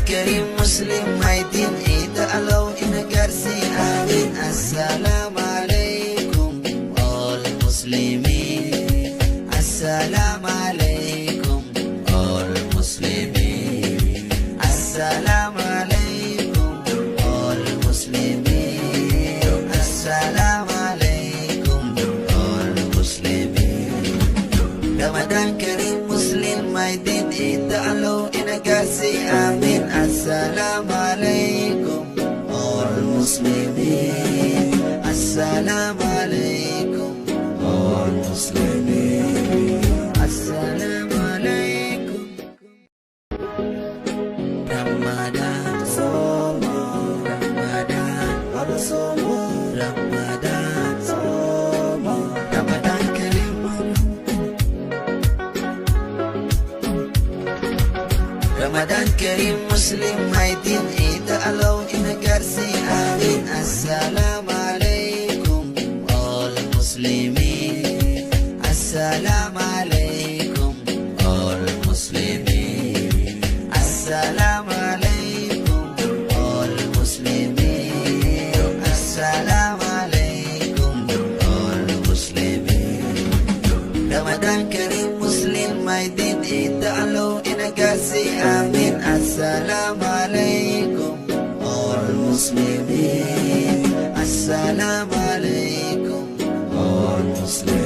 Karim Muslim may din itaalaw inagarsi amin. Assalamu alaikum all Muslimin. Assalamu alaikum all Muslimin. Assalamu alaikum all Muslimin. Assalamu alaikum all Muslimin. Ramadan Karim Muslim may din itaalaw inagarsi amin. Assalamu alaikum all Muslimin. Assalamu alaikum all Muslimin. Assalamu alaikum. Ramadan Somo, Ramadan Somo, Ramadan Somo, Ramadan Karim. Ramadan Karim Muslim may din itaalaw inagarsi amin. Assalamu alaikum all Muslimin. Assalamu alaikum all Muslimin. Assalamu alaikum all Muslimin. Assalamu alaikum all Muslimin. Ramadan Karim Muslim may din itaalaw inagarsi amin. Assalamu alaikum all Muslimin. Assalamu alaikum all Muslimin.